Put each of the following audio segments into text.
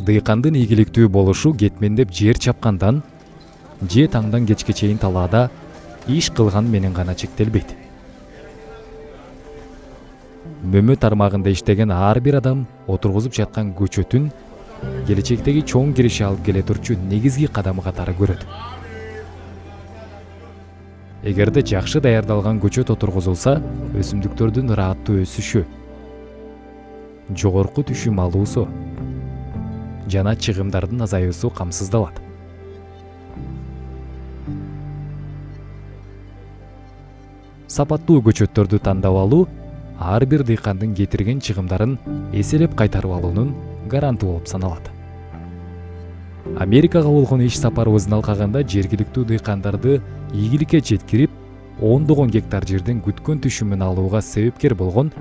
Дыйкандын ийгиликтүү болушу кетмендеп жер чапкандан же таңдан кечке чейин талаада иш кылган менен гана чектелбейт. Мөмө тармагында иштеген ар бир адам отургузуп жаткан көчөтүн келечектеги чоң киреше алып келе турчу негизги кадам катары көрөт. Эгерде жакшы даярдалган көчөт отургузулса, өсүмдүктөрдүн ырааттуу өсүшү, жогорку түшүм алуусу жана чыгымдардын азаюусу камсыздалат. Сапаттуу көчөттөрдү тандап алуу ар бир дыйкандын кетирген чыгымдарын эселеп кайтарып алуунун гаранты болуп саналат. Америкага болгон иш сапарыбыздын алкагында жергиликтүү дыйкандарды ийгиликке жеткирип, ондогон гектар жерден күткөн түшүмүн алууга себепкер болгон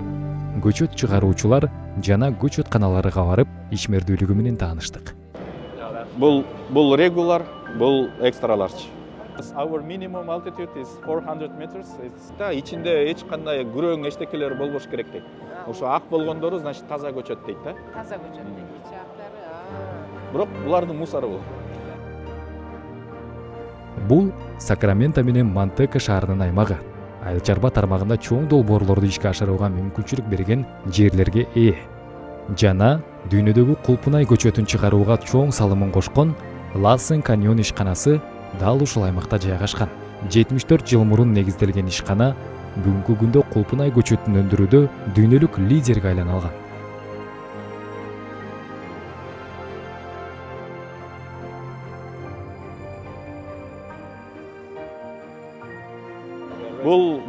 көчөт чыгаруучулар жана көчөтканаларга барып, ишмердүүлүгү менен тааныштык. Бул регулар, бул экстра ларч. Our minimum altitude is 400 meters. Ичинде эч кандай күрөң эчтекелер болбош керек дейт. Ошо ак болгондору, значит, таза көчөт дейт да. Таза көчөт дейт. Бирок булардын мусору бул. Бул Сакраменто менен Монтека шаарынын аймагы. Айыл чарба тармагында чоң долбоорлорду ишке ашырууга мүмкүнчүлүк берген жерлерге ээ. Жана дүйнөдөгү кулпунай көчөтүн чыгарууга чоң салымын кошкон Лассен каньон ишканасы дал ушул аймакта жайгашкан. 74 жыл мурун негизделген ишкана бүгүнкү күндө кулпунай көчөтүн өндүрүүдө дүйнөлүк лидерге айлана алган.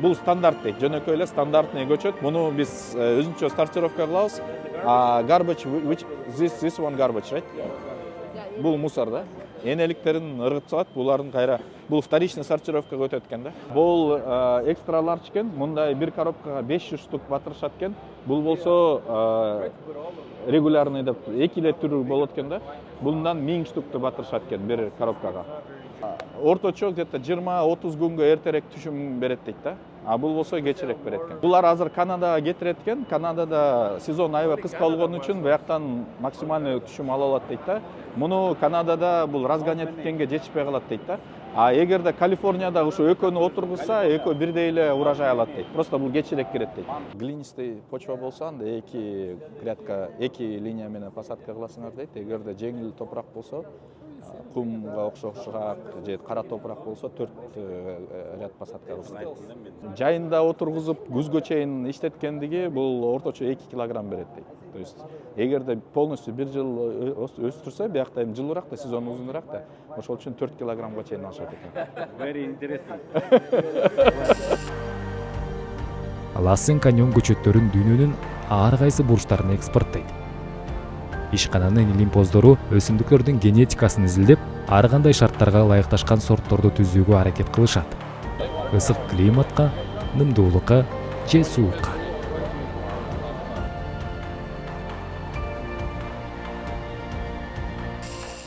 Бул стандарт дейт, жөнөкөй эле стандартный көчөт. Муну биз өзүнчө сортировка кылабыз. Garbage, this one garbage, right? Бул мусор да. Энеликтерин ыргытып салат, булардын кайра бул вторичный сортировкага өтөт экен да. Бул экстра ларч экен, мындай бир коробкага 500 штук батырышат экен. Бул болсо регулярный деп 2 эле түрү болот экен да. Bundan 1000 штукту батырышат экен бир коробкага. Орточо где-то 20-30 күнгө эртерээк түшүм берет дейт да. А бул болсо кечирээк берет экен. Булар азыр Канадага кетирет экен. Канадада сезон аябай кыска болгон үчүн бияктан максимальный түшүм ала алат дейт да. Муну Канадада бул разгонять эткенге жетишпей калат дейт да. А эгерде Калифорнияда ушу экөөнү отургузса, экөө бирдей эле урожай алат дейт. Просто бул кечирээк кирет дейт. Глинистый почва болсо, анда 2 грядка, 2 линия менен посадка кыласыңар дейт. Эгерде жеңил топурак болсо, кумга окшошураак же кара топурак болсо 4 ряд посадка кылсын дейт. Жайында отургузуп күзгө чейин иштеткендиги бул орточо 2 килограмм берет дейт. То есть эгерде полностью бир жыл өстүрсө, биякта эми жылуураак да, сезон узунураак да, ошол үчүн 4 килограммга чейин алышат экен. Very interesting. Лассен каньон көчөттөрүн дүйнөнүн ар кайсы бурчтарына экспорттойт. Ишкананын илимпоздору өсүмдүктөрдүн генетикасын изилдеп, ар кандай шарттарга ылайыкташкан сортторду түзүүгө аракет кылышат. Ысык климатка, нымдуулукка же суукка.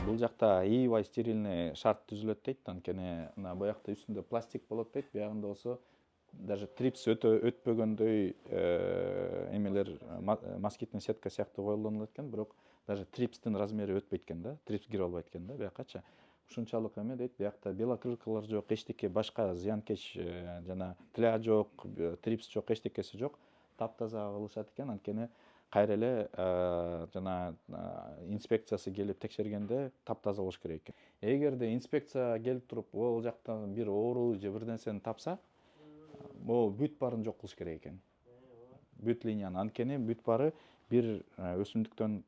Бул жакта ийбай стерильный шарт түзүлөт дейт, анткени мына буякта үстүндө пластик болот дейт, биягында болсо даже трипс өтпөгөндөй эмелер москитный сетка сыяктуу коюлган экен, бирок даже трипстин размери өтпөйт экен да, трипс кире албайт экен да биякачы. Ушунчалык эме дейт, биякта белокрылкалар жок, эчтеке башка зыянкеч жана тля жок, трипс жок, эчтекеси жок. Таптаза кылышат экен, анткени кайра эле жана инспекциясы келип текшергенде таптаза болуш керек экен. Эгерде инспекция келип туруп, ол жактан бир оору же бир нерсени тапса, бул бүт барын жок кылыш керек экен. Бүт линияны, анткени бүт бары бир өсүмдүктөн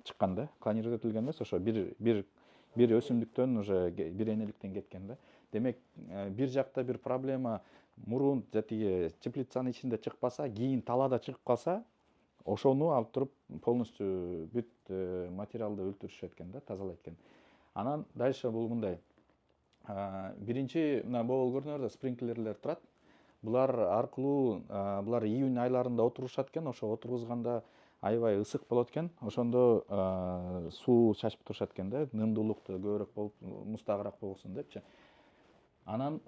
чыккан да, клонировать этилген эмес, ошо бир өсүмдүктөн уже бир энеликтен кеткен да. Демек, бир жакта бир проблема мурун жатиги теплицанын ичинде чыкпаса, кийин талаада чыгып калса, ошону алып туруп полностью бүт материалды өлтүрүшөт экен да, тазалайт экен. Анан дальше бул мындай. Биринчи мына могул көрүнөрдө спринклерлер турат. Булар аркылуу булар июнь айларында отурушат экен, ошо отургузганда аябай ысык болот экен. Ошондо суу чачып турушат экен да, нымдуулукту көбүрөөк болуп, мустагыраак болгусун депчи. Анан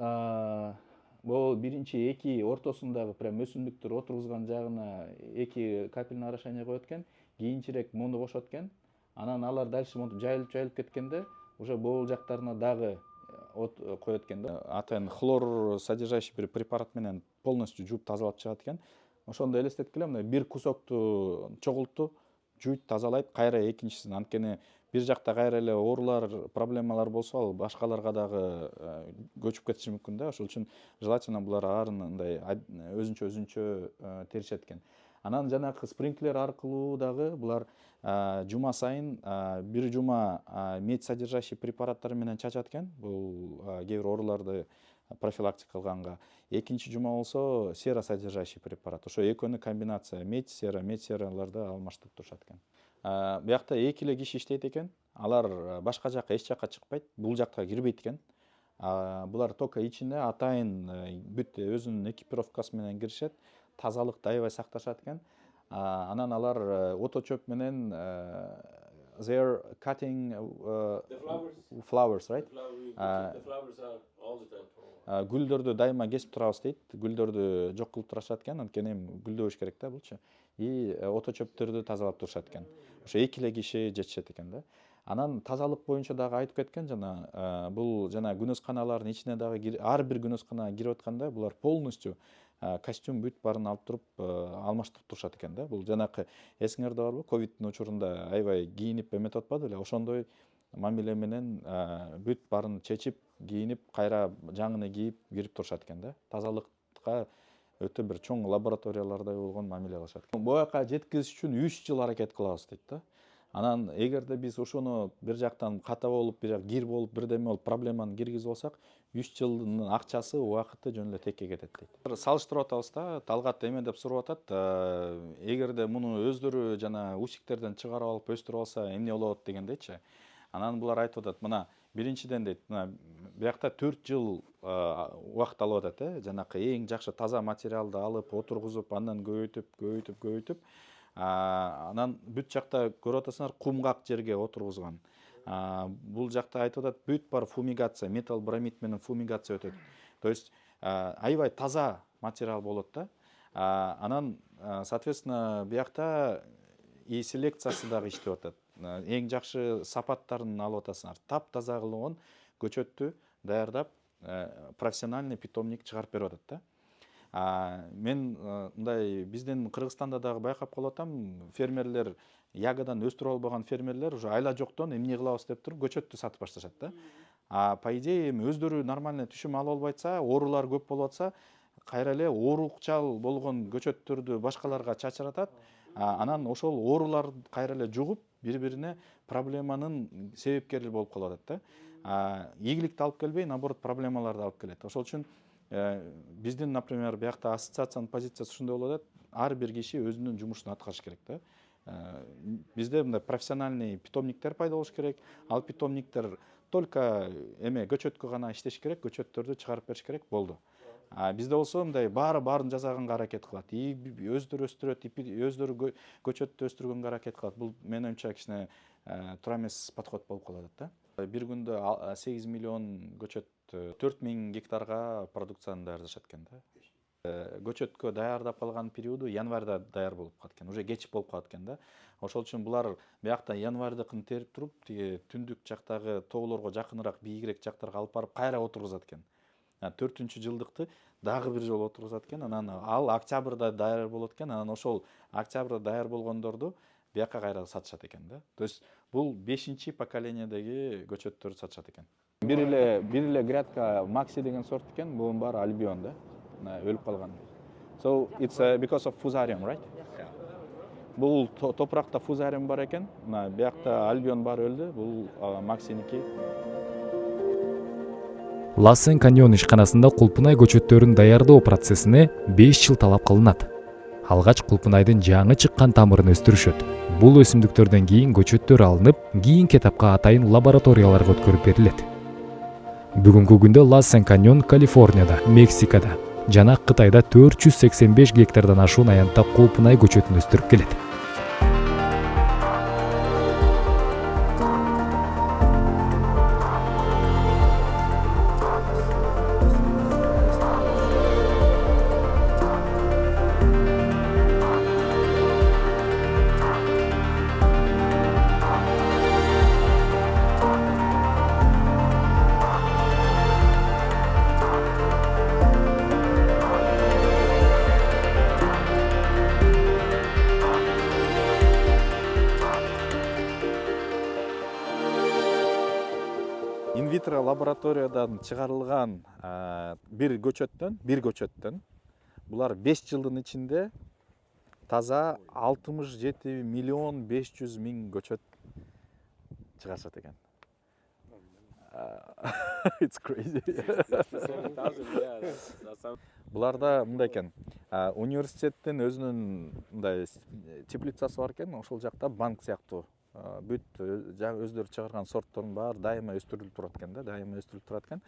Бул биринчи эки ортосундагы прям өсүмдүктөр отургузган жагына эки капельное орошение коет экен, кийинчерээк муну кошот экен. Анан алар дальше монтип жайылып кеткенде уже боол жактарына дагы от коет экен да. Атайын хлор содержащий бир препарат менен полностью жууп тазалап чыгат экен. Ошондо элестеткиле, мындай бир кусокту чогултту, жуйт, тазалайт, кайра экинчисин. Анткени бир жакта кайра эле оорулар, проблемалар болсо, ал башкаларга дагы көчүп кетиши мүмкүн да. Ошол үчүн желательно булар арын мындай өзүнчө теришет экен. Анан жанагы спринклер аркылуу дагы булар жума сайын бир жума медь содержащий препараттар менен чачат экен. Бул кээ бир ооруларды профилактика кылганга. Экинчи жума болсо сера содержащий препарат. Ошо экөөнү комбинация медь сераларды алмаштырып турушат экен. Биякта эки эле киши иштейт экен. Алар башка жакка эч жакка чыкпайт, бул жакка кирбейт экен. Булар только ичинде атайын бүт өзүнүн экипировкасы менен киришет, тазалыкты аябай сакташат экен. Анан алар ото чөп менен they are cutting The flowers, right? The flowers are all the time. Гүлдөрдү дайыма кесип турабыз дейт. Гүлдөрдү жок кылып турушат экен. Анткени гүлдөбөш керек да булчу. И ото чөптөрдү тазалап турушат экен. Ошо эки эле киши жетишет экен да. Анан тазалык боюнча дагы айтып кеткен жана бул жана күнөсканалардын ичине дагы ар бир күнөсканага кирип атканда булар полностью костюм бүт барын алып туруп алмаштырып турушат экен да. Бул жанакы эсиңерде барбы? Ковиддин учурунда аябай кийинип эметип атпады беле? Ошондой мамиле менен бүт барын чечип, кийинип, кайра жаңыны кийип кирип турушат экен да. Тазалыкка өтө бир чоң лабораториялардай болгон мамиле кылышат экен. Буяка жеткизиш үчүн 3 жыл аракет кылабыз дейт да. Анан эгерде биз ошону бир жактан ката болуп, бир жак кир болуп, бирдеме болуп проблеманы киргизип алсак, 3 жылдын акчасы, убакыты жөн эле текке кетет дейт. Салыштырып атабыз да, Талгат эме деп сурап атат. Эгерде муну өздөрү жана усиктерден чыгарып алып өстүрүп алса, эмне болот дегендейчи. Анан булар айтып атат, мына биринчиден дейт, мына биякта 4 жыл убакыт алып атат, жанакы эң жакшы таза материалды алып, отургузуп, андан көбөйтүп, анан бүт жакта көрүп атасыңар, кумгак жерге отургузган. Бул жакта айтып атат, бүт бар фумигация, металл бромид менен фумигация өтөт. То есть аябай таза материал болот да. Анан соответственно биякта и селекциясы дагы иштеп атат. Эң жакшы сапаттарын алып атасыңар. Таптаза кылган көчөттү даярдап профессиональный питомник чыгарып берип атат да. Мен мындай биздин Кыргызстанда дагы байкап калып атам, фермерлер ягодан өстүрүп албаган фермерлер уже айла жоктон эмне кылабыз деп туруп көчөттү сатып башташат да. По идее өздөрү нормальный түшүм ала албайса, оорулар көп болуп атса, кайра эле оорукчал болгон көчөттөрдү башкаларга чачыратат. Анан ошол оорулар кайра эле жугуп, бири-бирине проблеманын себепкери болуп калып атат да. Ийгиликти алып келбей, наоборот, проблемаларды алып келет. Ошол үчүн биздин, например, биякта ассоциациянын позициясы ушундай болуп атат. Ар бир киши өзүнүн жумушун аткарыш керек да. Бизде мындай профессиональный питомниктер пайда болуш керек. Ал питомниктер только көчөткө гана иштеш керек, көчөттөрдү чыгарып бериш керек, болду. Бизде болсо мындай баарын жасаганга аракет кылат. Өздөрү өстүрөт, өздөрү көчөттү өстүргөнгө аракет кылат. Бул менин оюмча кичине туура эмес подход болуп калат да. Бир күндө 8 миллион көчөт 4000 гектарга продукцияны даярдашат экен да. Көчөткө даярдап калган периоду январда даяр болуп калат экен, уже кеч болуп калат экен да. Ошол үчүн булар биякта январдыкын терип туруп, тиги түндүк жактагы тоолорго жакыныраак, бийигирээк жактарга алып барып кайра отургузат экен. 4-жылдыкты дагы бир жолу отургузат экен. Анан ал октябрда даяр болот экен. Анан ошол октябрда даяр болгондорду бияка кайра сатышат экен да. То есть бул 5-чи поколениедеги көчөттөрдү сатышат экен. Бир эле грядка Макси деген сорт экен. Бунун баары альбион да. Өлүп калган. So it's because of fusarium, right? Бул топуракта фузариум бар экен. Мына биякта альбион бар өлдү. Бул Максиники. Лассен каньон ишканасында кулпунай көчөттөрүн даярдоо процессине 5 жыл талап кылынат. Алгач кулпунайдын жаңы чыккан тамырын өстүрүшөт. Бул өсүмдүктөрдөн кийин көчөттөр алынып, кийинки этапка атайын лабораторияларга өткөрүп берилет. Бүгүнкү күндө Лассен каньон Калифорнияда, Мексикада жана Кытайда 485 гектардан ашуун аянтта кулпунай көчөтүн өстүрүп келет. инвитро лабораториядан чыгарылган бир көчөттөн булар 5 жылдын ичинде таза 67 миллион 500 миң көчөт чыгарышат экен. It's crazy. 7,000, yeah, that's Буларда мындай экен. Университеттин өзүнүн мындай теплицасы бар экен, ошол жакта банк сыяктуу бүт өздөрү чыгарган сорттордун баары дайыма өстүрүлүп турат экен.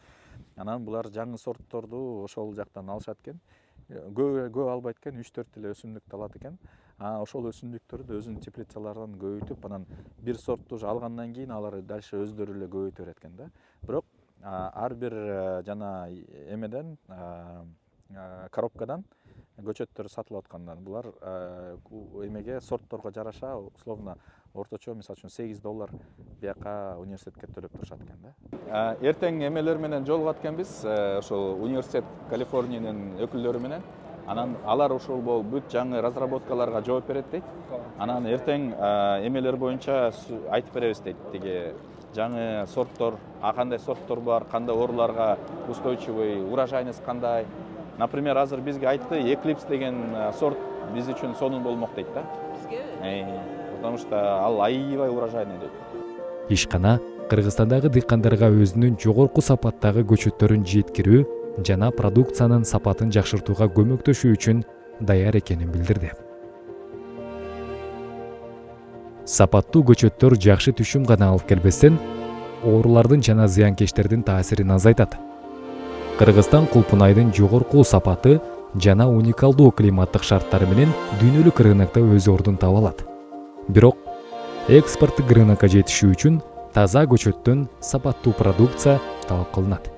Анан булар жаңы сортторду ошол жактан алышат экен. Көп албайт экен, 3-4 эле өсүмдүктү алат экен. Ошол өсүмдүктөрдү өзүнүн теплицаларынан көбөйтүп, анан бир сортту алгандан кийин алар дальше өздөрү эле көбөйтө берет экен да. Бирок ар бир жана эмеден коробкадан көчөттөр сатылып аткандан булар эмеге сортторго жараша условно орточо мисалы үчүн $8 бияка университетке төлөп турушат экен да. Эртең эмелер менен жолугат экенбиз, ошол университет Калифорниянын өкүлдөрү менен. Анан алар ошол бүт жаңы разработкаларга жооп берет дейт. Анан эртең эмелер боюнча айтып беребиз дейт. Тиги жаңы сорттор, кандай сорттор бар, кандай ооруларга устойчивый, урожайность кандай. Например, азыр бизге айтты, Eclipse деген сорт биз үчүн сонун болмок дейт да. Потому что ал аябай урожайный дейт. Ишкана Кыргызстандагы дыйкандарга өзүнүн жогорку сапаттагы көчөттөрүн жеткирүү жана продукциянын сапатын жакшыртууга көмөктөшүү үчүн даяр экенин билдирди. Сапаттуу көчөттөр жакшы түшүм гана алып келбестен, оорулардын жана зыянкечтердин таасирин азайтат. Кыргызстан кулпунайдын жогорку сапаты жана уникалдуу климаттык шарттары менен дүйнөлүк рынокто өз ордун таба алат. Бирок экспорттук рынокко жетишүү үчүн таза көчөттөн сапаттуу продукция талап кылынат.